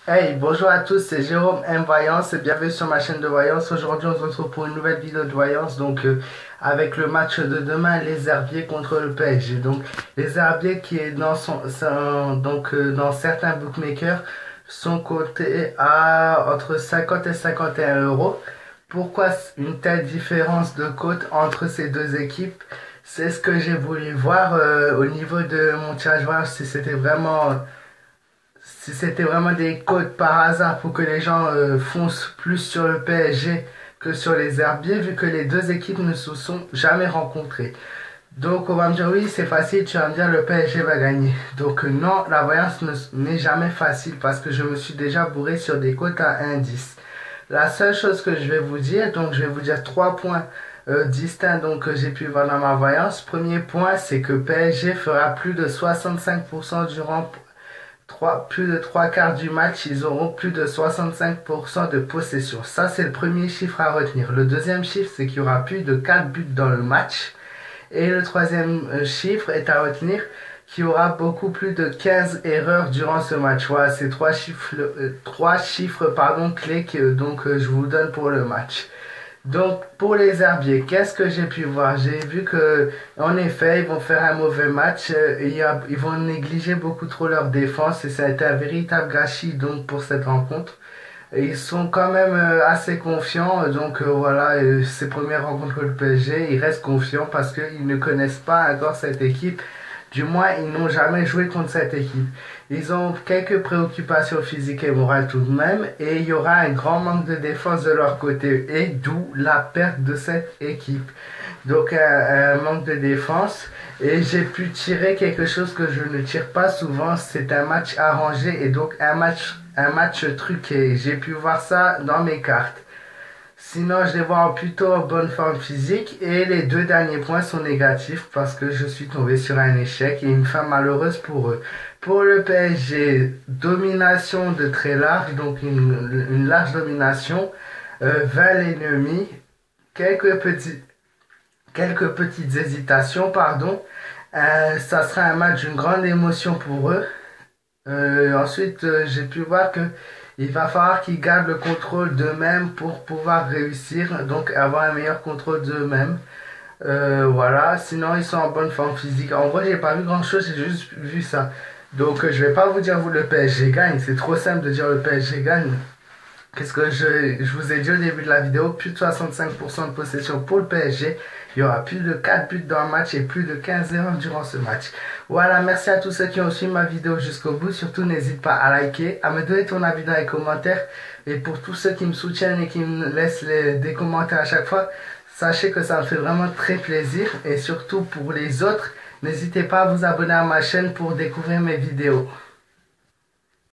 Hey, bonjour à tous, c'est Jérôme M Voyance et bienvenue sur ma chaîne de voyance. Aujourd'hui, on se retrouve pour une nouvelle vidéo de voyance, avec le match de demain, les Herbiers contre le PSG. Donc, les Herbiers qui est dans certains bookmakers sont cotés à entre 50 et 51 euros. Pourquoi une telle différence de cote entre ces deux équipes? C'est ce que j'ai voulu voir au niveau de mon tirage, voir si c'était vraiment des codes par hasard pour que les gens foncent plus sur le PSG que sur les Herbiers, vu que les deux équipes ne se sont jamais rencontrées. Donc on va me dire oui, c'est facile, tu vas me dire le PSG va gagner. Donc non, la voyance n'est jamais facile parce que je me suis déjà bourré sur des cotes à indice. La seule chose que je vais vous dire, donc je vais vous dire trois points distincts que j'ai pu voir dans ma voyance. Premier point, c'est que PSG fera plus de 65% durant plus de trois quarts du match, ils auront plus de 65% de possession. Ça, c'est le premier chiffre à retenir. Le deuxième chiffre, c'est qu'il y aura plus de 4 buts dans le match. Et le troisième chiffre est à retenir qu'il y aura beaucoup plus de 15 erreurs durant ce match. Voilà, c'est trois chiffres clés que je vous donne pour le match. Donc, pour les Herbiers, qu'est-ce que j'ai pu voir? J'ai vu que, en effet, ils vont faire un mauvais match. Ils vont négliger beaucoup trop leur défense et ça a été un véritable gâchis pour cette rencontre. Et ils sont quand même assez confiants. Voilà, ces premières rencontres contre le PSG, ils restent confiants parce qu'ils ne connaissent pas encore cette équipe. Du moins, ils n'ont jamais joué contre cette équipe. Ils ont quelques préoccupations physiques et morales tout de même, et il y aura un grand manque de défense de leur côté, et d'où la perte de cette équipe. Donc un manque de défense, et j'ai pu tirer quelque chose que je ne tire pas souvent, c'est un match arrangé, et donc un match truqué. J'ai pu voir ça dans mes cartes. Sinon, je les vois plutôt en bonne forme physique. Et les deux derniers points sont négatifs parce que je suis tombé sur un échec et une fin malheureuse pour eux. Pour le PSG, domination de très large, donc une large domination, 20 l'ennemi, quelques petits, quelques petites hésitations, pardon. Ça sera un match d'une grande émotion pour eux. Ensuite, j'ai pu voir que il va falloir qu'ils gardent le contrôle d'eux-mêmes pour pouvoir réussir, donc avoir un meilleur contrôle d'eux-mêmes. Voilà, sinon ils sont en bonne forme physique. En vrai, j'ai pas vu grand-chose, j'ai juste vu ça. Donc, je vais pas vous dire vous le PSG gagne, c'est trop simple de dire le PSG gagne. Qu'est-ce que je vous ai dit au début de la vidéo, plus de 65% de possession pour le PSG. Il y aura plus de 4 buts dans le match et plus de 15 erreurs durant ce match. Voilà, merci à tous ceux qui ont suivi ma vidéo jusqu'au bout. Surtout, n'hésite pas à liker, à me donner ton avis dans les commentaires. Et pour tous ceux qui me soutiennent et qui me laissent des commentaires à chaque fois, sachez que ça me fait vraiment très plaisir. Et surtout pour les autres, n'hésitez pas à vous abonner à ma chaîne pour découvrir mes vidéos.